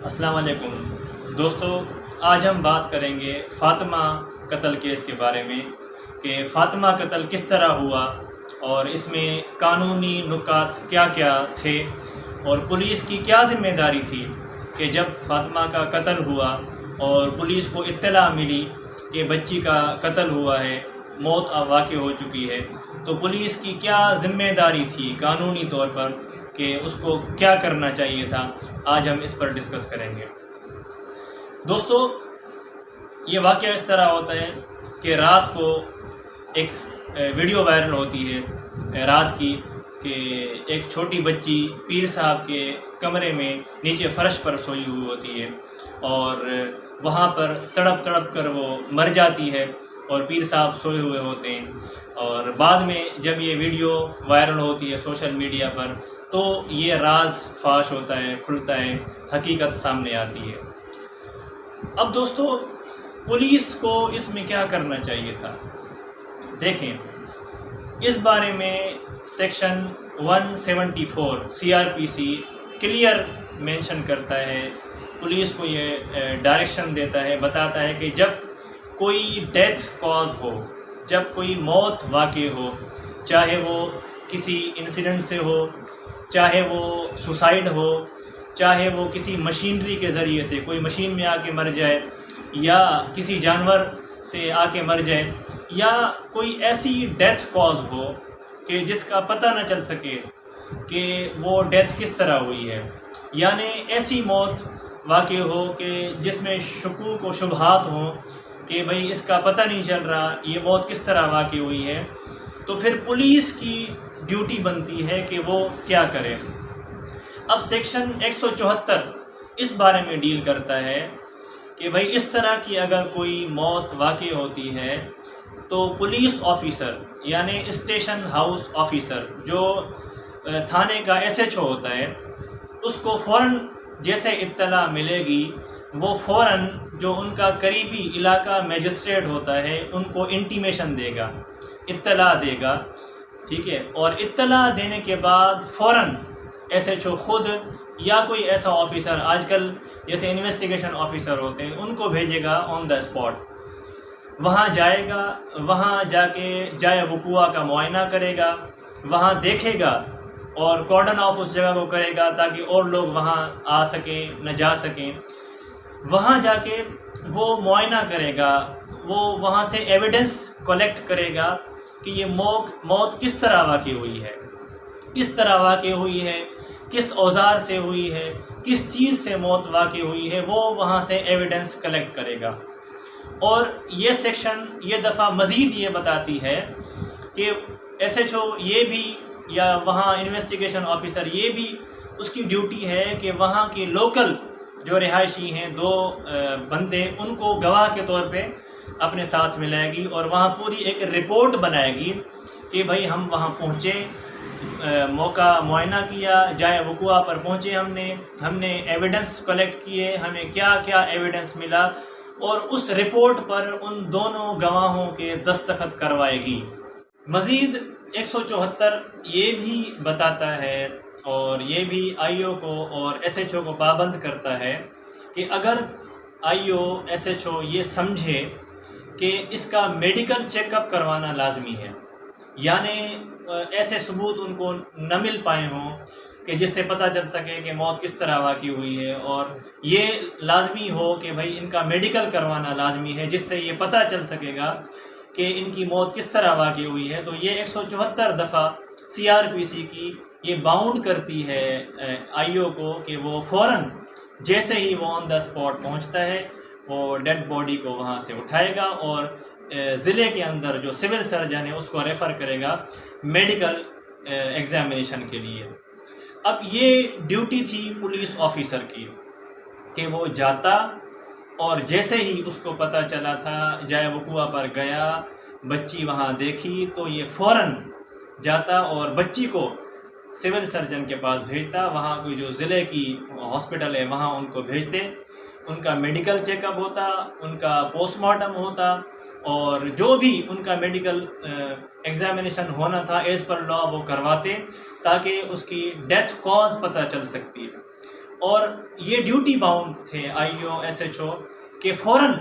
السلام علیکم دوستو، آج ہم بات کریں گے فاطمہ قتل کیس کے بارے میں کہ فاطمہ قتل کس طرح ہوا اور اس میں قانونی نکات کیا کیا تھے اور پولیس کی کیا ذمہ داری تھی کہ جب فاطمہ کا قتل ہوا اور پولیس کو اطلاع ملی کہ بچی کا قتل ہوا ہے، موت اب واقع ہو چکی ہے، تو پولیس کی کیا ذمہ داری تھی قانونی طور پر کہ اس کو کیا کرنا چاہیے تھا۔ آج ہم اس پر ڈسکس کریں گے۔ دوستو، یہ واقعہ اس طرح ہوتا ہے کہ رات کو ایک ویڈیو وائرل ہوتی ہے رات کی کہ ایک چھوٹی بچی پیر صاحب کے کمرے میں نیچے فرش پر سوئی ہوئی ہوتی ہے اور وہاں پر تڑپ تڑپ کر وہ مر جاتی ہے اور پیر صاحب سوئے ہوئے ہوتے ہیں۔ اور بعد میں جب یہ ویڈیو وائرل ہوتی ہے سوشل میڈیا پر تو یہ راز فاش ہوتا ہے، کھلتا ہے، حقیقت سامنے آتی ہے۔ اب دوستو، پولیس کو اس میں کیا کرنا چاہیے تھا؟ دیکھیں، اس بارے میں سیکشن 174 CRPC کلیئر مینشن کرتا ہے، پولیس کو یہ ڈائریکشن دیتا ہے، بتاتا ہے کہ جب کوئی ڈیتھ کاز ہو، جب کوئی موت واقع ہو، چاہے وہ کسی انسیڈنٹ سے ہو، چاہے وہ سوسائڈ ہو، چاہے وہ کسی مشینری کے ذریعے سے کوئی مشین میں آ کے مر جائے یا کسی جانور سے آ کے مر جائے، یا کوئی ایسی ڈیتھ کاز ہو کہ جس کا پتہ نہ چل سکے کہ وہ ڈیتھ کس طرح ہوئی ہے، یعنی ایسی موت واقع ہو کہ جس میں شکوک و شبہات ہوں کہ بھئی اس کا پتہ نہیں چل رہا یہ موت کس طرح واقع ہوئی ہے، تو پھر پولیس کی ڈیوٹی بنتی ہے کہ وہ کیا کرے۔ اب سیکشن 174 اس بارے میں ڈیل کرتا ہے کہ بھئی اس طرح کی اگر کوئی موت واقع ہوتی ہے تو پولیس آفیسر یعنی اسٹیشن ہاؤس آفیسر جو تھانے کا SHO ہوتا ہے، اس کو فوراً جیسے اطلاع ملے گی وہ فوراً جو ان کا قریبی علاقہ میجسٹریٹ ہوتا ہے ان کو انٹیمیشن دے گا، اطلاع دے گا، ٹھیک ہے، اور اطلاع دینے کے بعد فوراً SHO خود یا کوئی ایسا آفیسر، آج کل جیسے انویسٹیگیشن آفیسر ہوتے ہیں، ان کو بھیجے گا آن دا اسپاٹ، وہاں جائے گا، وہاں جا کے جائے وقوع کا معائنہ کرے گا، وہاں دیکھے گا اور کارڈن آف اس جگہ کو کرے گا تاکہ اور لوگ وہاں آ سکیں نہ جا سکیں۔ وہاں جا کے وہ معائنہ کرے گا، وہ وہاں سے ایویڈنس کلیکٹ کرے گا کہ یہ موت کس طرح واقع ہوئی ہے، کس طرح واقع ہوئی ہے، کس اوزار سے ہوئی ہے، کس چیز سے موت واقع ہوئی ہے، وہ وہاں سے ایویڈنس کلیکٹ کرے گا۔ اور یہ سیکشن یہ دفعہ مزید یہ بتاتی ہے کہ SHO یہ بھی یا وہاں انویسٹیگیشن آفیسر یہ بھی اس کی ڈیوٹی ہے کہ وہاں کے لوکل جو رہائشی ہیں 2 بندے ان کو گواہ کے طور پہ اپنے ساتھ ملائے گی اور وہاں پوری ایک رپورٹ بنائے گی کہ بھئی ہم وہاں پہنچے، موقع معائنہ کیا، جائے وقوع پر پہنچے، ہم نے ایویڈنس کلیکٹ کیے، ہمیں کیا کیا ایویڈنس ملا، اور اس رپورٹ پر ان دونوں گواہوں کے دستخط کروائے گی۔ مزید 174 یہ بھی بتاتا ہے اور یہ بھی IO کو اور SHO کو پابند کرتا ہے کہ اگر IO SHO یہ سمجھے کہ اس کا میڈیکل چیک اپ کروانا لازمی ہے، یعنی ایسے ثبوت ان کو نہ مل پائے ہوں کہ جس سے پتہ چل سکے کہ موت کس طرح واقع ہوئی ہے، اور یہ لازمی ہو کہ بھئی ان کا میڈیکل کروانا لازمی ہے جس سے یہ پتہ چل سکے گا کہ ان کی موت کس طرح واقع ہوئی ہے، تو یہ 174 دفعہ CRPC کی یہ باؤنڈ کرتی ہے IO کو کہ وہ فوراً جیسے ہی وہ آن دا اسپاٹ پہنچتا ہے وہ ڈیڈ باڈی کو وہاں سے اٹھائے گا اور ضلع کے اندر جو سول سرجن ہے اس کو ریفر کرے گا میڈیکل ایگزامینیشن کے لیے۔ اب یہ ڈیوٹی تھی پولیس آفیسر کی کہ وہ جاتا اور جیسے ہی اس کو پتہ چلا تھا، جائے وقوع پر گیا، بچی وہاں دیکھی تو یہ فوراً جاتا اور بچی کو سول سرجن کے پاس بھیجتا، وہاں کوئی جو ضلع کی ہاسپٹل ہے وہاں ان کو بھیجتے، ان کا میڈیکل چیک اپ ہوتا، ان کا پوسٹ مارٹم ہوتا، اور جو بھی ان کا میڈیکل ایگزامینیشن ہونا تھا ایز پر لا وہ کرواتے تاکہ اس کی ڈیتھ کاز پتہ چل سکتی ہے۔ اور یہ ڈیوٹی باؤنڈ تھے IO SHO کہ فوراً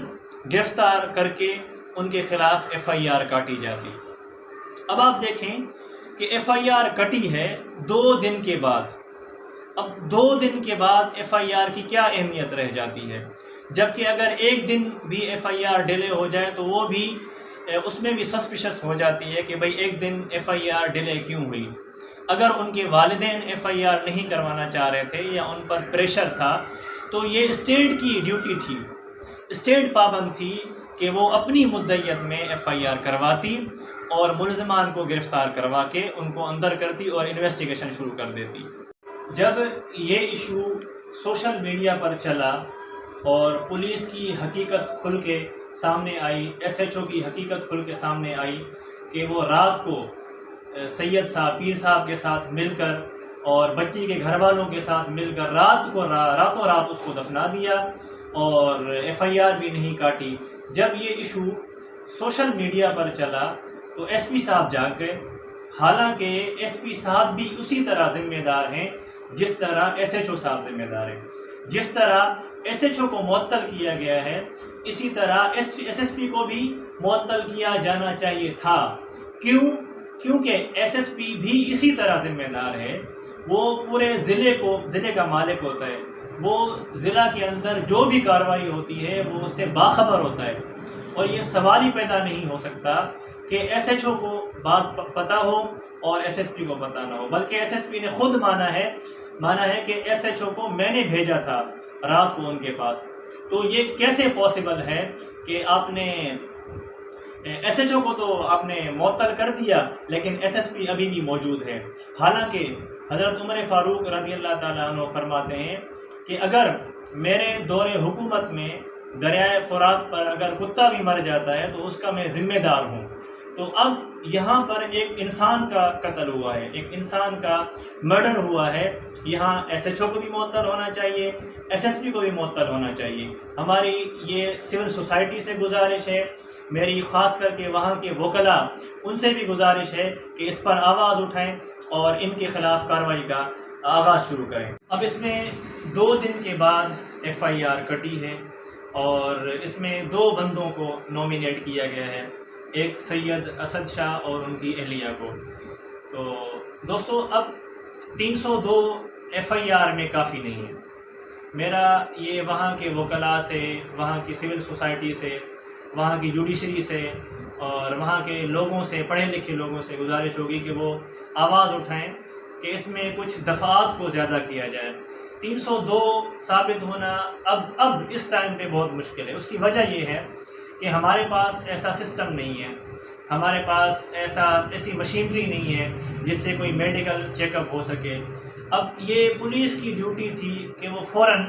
گرفتار کر کے ان کے خلاف FIR کاٹی جاتی۔ اب آپ دیکھیں کہ FIR کٹی ہے 2 دن کے بعد۔ اب 2 دن کے بعد FIR کی کیا اہمیت رہ جاتی ہے، جبکہ اگر 1 دن بھی FIR ڈیلے ہو جائے تو وہ بھی اس میں بھی سسپیشس ہو جاتی ہے کہ بھئی 1 دن FIR ڈیلے کیوں ہوئی۔ اگر ان کے والدین FIR نہیں کروانا چاہ رہے تھے یا ان پر پریشر تھا تو یہ اسٹیٹ کی ڈیوٹی تھی، اسٹیٹ پابند تھی کہ وہ اپنی مدعیت میں FIR کرواتی اور ملزمان کو گرفتار کروا کے ان کو اندر کرتی اور انویسٹیگیشن شروع کر دیتی۔ جب یہ ایشو سوشل میڈیا پر چلا اور پولیس کی حقیقت کھل کے سامنے آئی، SHO کی حقیقت کھل کے سامنے آئی کہ وہ رات کو سید صاحب پیر صاحب کے ساتھ مل کر اور بچی کے گھر والوں کے ساتھ مل کر راتوں رات اس کو دفنا دیا اور FIR بھی نہیں کاٹی۔ جب یہ ایشو سوشل میڈیا پر چلا تو SP صاحب جاگ گئے، حالانکہ SP صاحب بھی اسی طرح ذمہ دار ہیں جس طرح SHO صاحب ذمہ دار ہیں۔ جس طرح SHO کو معطل کیا گیا ہے اسی طرح SSP کو بھی معطل کیا جانا چاہیے تھا۔ کیونکہ SSP بھی اسی طرح ذمہ دار ہے، وہ پورے ضلع کا مالک ہوتا ہے، وہ ضلع کے اندر جو بھی کارروائی ہوتی ہے وہ اس سے باخبر ہوتا ہے، اور یہ سوال ہی پیدا نہیں ہو سکتا کہ SHO کو بات پتہ ہو اور SSP کو پتہ نہ ہو، بلکہ SSP نے خود مانا ہے کہ SHO کو میں نے بھیجا تھا رات کو ان کے پاس۔ تو یہ کیسے پاسبل ہے کہ آپ نے SHO کو تو آپ نے معطل کر دیا لیکن SSP ابھی بھی موجود ہے؟ حالانکہ حضرت عمر فاروق رضی اللہ تعالیٰ عنہ فرماتے ہیں کہ اگر میرے دور حکومت میں دریائے فرات پر اگر کتا بھی مر جاتا ہے تو اس کا میں ذمہ دار ہوں۔ تو اب یہاں پر ایک انسان کا قتل ہوا ہے، ایک انسان کا مرڈر ہوا ہے، یہاں SHO کو بھی معطل ہونا چاہیے، SSP کو بھی معطل ہونا چاہیے۔ ہماری یہ سول سوسائٹی سے گزارش ہے، میری خاص کر کے وہاں کے وکلاء ان سے بھی گزارش ہے کہ اس پر آواز اٹھائیں اور ان کے خلاف کارروائی کا آغاز شروع کریں۔ اب اس میں 2 دن کے بعد FIR کٹی ہے اور اس میں 2 بندوں کو نومینیٹ کیا گیا ہے، ایک سید اسد شاہ اور ان کی اہلیہ کو۔ تو دوستو اب 302 FIR میں کافی نہیں ہے۔ میرا یہ وہاں کے وکلاء سے، وہاں کی سول سوسائٹی سے، وہاں کی جوڈیشری سے اور وہاں کے لوگوں سے، پڑھے لکھے لوگوں سے گزارش ہوگی کہ وہ آواز اٹھائیں کہ اس میں کچھ دفعات کو زیادہ کیا جائے۔ 302 ثابت ہونا اب اس ٹائم پہ بہت مشکل ہے۔ اس کی وجہ یہ ہے کہ ہمارے پاس ایسا سسٹم نہیں ہے، ہمارے پاس ایسی مشینری نہیں ہے جس سے کوئی میڈیکل چیک اپ ہو سکے۔ اب یہ پولیس کی ڈیوٹی تھی کہ وہ فوراً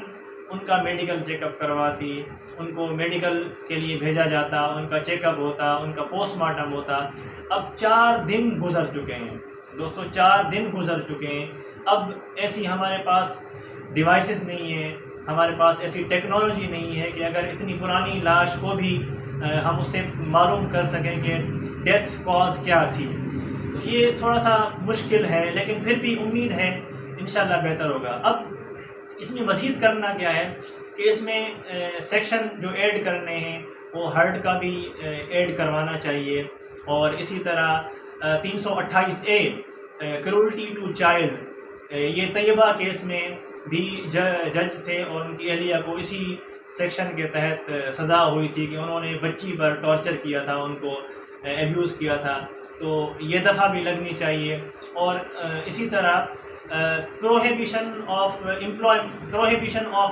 ان کا میڈیکل چیک اپ کرواتی، ان کو میڈیکل کے لیے بھیجا جاتا، ان کا چیک اپ ہوتا، ان کا پوسٹ مارٹم ہوتا۔ اب 4 دن گزر چکے ہیں دوستو، 4 دن گزر چکے ہیں۔ اب ایسی ہمارے پاس ڈیوائسز نہیں ہیں، ہمارے پاس ایسی ٹیکنالوجی نہیں ہے کہ اگر اتنی پرانی لاش کو بھی ہم اس سے معلوم کر سکیں کہ ڈیتھ کاز کیا تھی۔ تو یہ تھوڑا سا مشکل ہے، لیکن پھر بھی امید ہے انشاءاللہ بہتر ہوگا۔ اب اس میں مزید کرنا کیا ہے کہ اس میں سیکشن جو ایڈ کرنے ہیں وہ ہرٹ کا بھی ایڈ کروانا چاہیے، اور اسی طرح 328A کرولٹی ٹو چائلڈ، یہ طیبہ کیس میں بھی جج تھے اور ان کی اہلیہ کو اسی سیکشن کے تحت سزا ہوئی تھی کہ انہوں نے بچی پر ٹارچر کیا تھا، ان کو ایبیوز کیا تھا، تو یہ دفعہ بھی لگنی چاہیے۔ اور اسی طرح prohibition of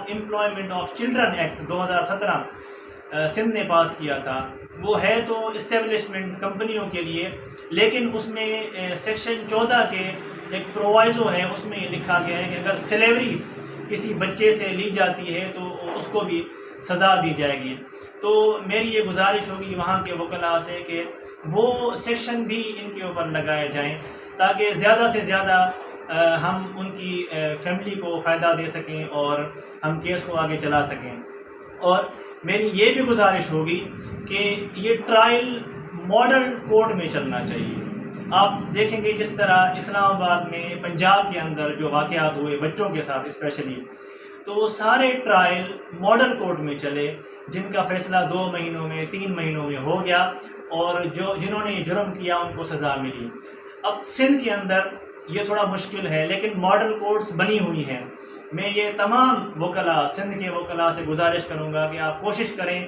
employment of children act 2017 Sindh نے پاس کیا تھا، وہ ہے تو اسٹیبلشمنٹ کمپنیوں کے لیے، لیکن اس میں سیکشن 14 کے ایک پرووائزو ہے، اس میں یہ لکھا گیا ہے کہ اگر سلیوری کسی بچے سے لی جاتی ہے تو اس کو بھی سزا دی جائے گی۔ تو میری یہ گزارش ہوگی وہاں کے وکلاء سے کہ وہ سیکشن بھی ان کے اوپر لگائے جائیں تاکہ زیادہ سے زیادہ ہم ان کی فیملی کو فائدہ دے سکیں اور ہم کیس کو آگے چلا سکیں۔ اور میری یہ بھی گزارش ہوگی کہ یہ ٹرائل ماڈل کورٹ میں چلنا چاہیے۔ آپ دیکھیں گے جس طرح اسلام آباد میں، پنجاب کے اندر جو واقعات ہوئے بچوں کے ساتھ اسپیشلی، تو وہ سارے ٹرائل ماڈل کورٹ میں چلے، جن کا فیصلہ 2 مہینوں میں 3 مہینوں میں ہو گیا، اور جنہوں نے یہ جرم کیا ان کو سزا ملی۔ اب سندھ کے اندر یہ تھوڑا مشکل ہے، لیکن ماڈل کورٹس بنی ہوئی ہیں۔ میں یہ تمام وکلاء، سندھ کے وکلاء سے گزارش کروں گا کہ آپ کوشش کریں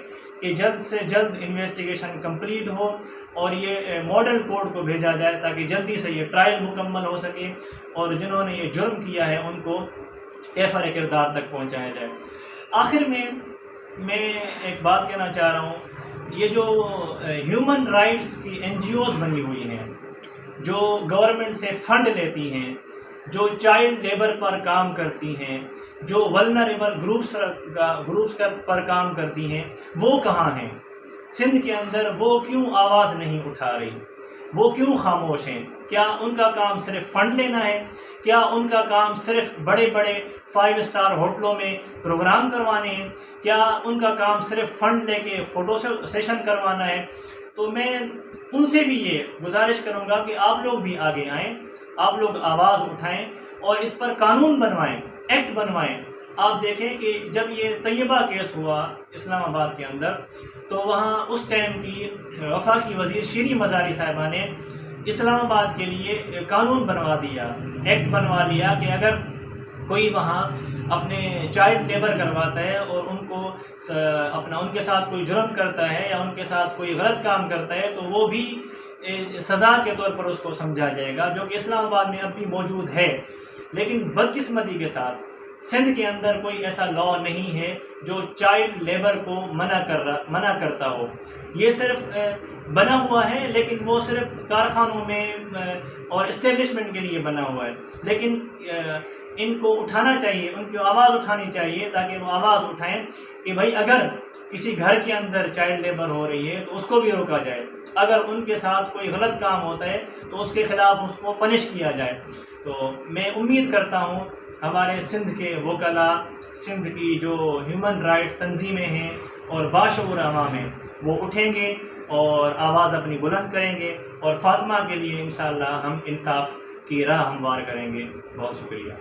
کہ جلد سے جلد انویسٹیگیشن کمپلیٹ ہو اور یہ ماڈل کورٹ کو بھیجا جائے تاکہ جلدی سے یہ ٹرائل مکمل ہو سکے اور جنہوں نے یہ جرم کیا ہے ان کو کیفر کردار تک پہنچایا جائے۔ آخر میں ایک بات کہنا چاہ رہا ہوں، یہ جو ہیومن رائٹس کی NGOs بنی ہوئی ہیں، جو گورنمنٹ سے فنڈ لیتی ہیں، جو چائلڈ لیبر پر کام کرتی ہیں، جو ولنریبل گروپس پر کام کرتی ہیں، وہ کہاں ہیں؟ سندھ کے اندر وہ کیوں آواز نہیں اٹھا رہی؟ وہ کیوں خاموش ہیں؟ کیا ان کا کام صرف فنڈ لینا ہے؟ کیا ان کا کام صرف بڑے بڑے 5 اسٹار ہوٹلوں میں پروگرام کروانے ہیں؟ کیا ان کا کام صرف فنڈ لے کے فوٹو سیشن کروانا ہے؟ تو میں ان سے بھی یہ گزارش کروں گا کہ آپ لوگ بھی آگے آئیں، آپ لوگ آواز اٹھائیں اور اس پر قانون بنوائیں، ایکٹ بنوائیں۔ آپ دیکھیں کہ جب یہ طیبہ کیس ہوا اسلام آباد کے اندر، تو وہاں اس ٹائم کی وفاقی وزیر شیریں مزاری صاحبہ نے اسلام آباد کے لیے قانون بنوا دیا، ایکٹ بنوا لیا کہ اگر کوئی وہاں اپنے چائلڈ لیبر کرواتا ہے اور ان کے ساتھ کوئی جرم کرتا ہے یا ان کے ساتھ کوئی غلط کام کرتا ہے تو وہ بھی سزا کے طور پر اس کو سمجھا جائے گا، جو کہ اسلام آباد میں اب بھی موجود ہے۔ لیکن بدقسمتی کے ساتھ سندھ کے اندر کوئی ایسا لا نہیں ہے جو چائلڈ لیبر کو منع کرتا ہو۔ یہ صرف بنا ہوا ہے، لیکن وہ صرف کارخانوں میں اور اسٹیبلشمنٹ کے لیے بنا ہوا ہے۔ لیکن ان کو اٹھانا چاہیے، ان کی آواز اٹھانی چاہیے تاکہ وہ آواز اٹھائیں کہ بھائی اگر کسی گھر کے اندر چائلڈ لیبر ہو رہی ہے تو اس کو بھی روکا جائے، اگر ان کے ساتھ کوئی غلط کام ہوتا ہے تو اس کے خلاف اس کو پنش کیا جائے۔ تو میں امید کرتا ہوں ہمارے سندھ کے وکلاء، سندھ کی جو ہیومن رائٹس تنظیمیں ہیں اور باشعور عوام ہیں، وہ اٹھیں گے اور آواز اپنی بلند کریں گے، اور فاطمہ کے لیے انشاءاللہ ہم انصاف کی راہ ہموار کریں گے۔ بہت شکریہ۔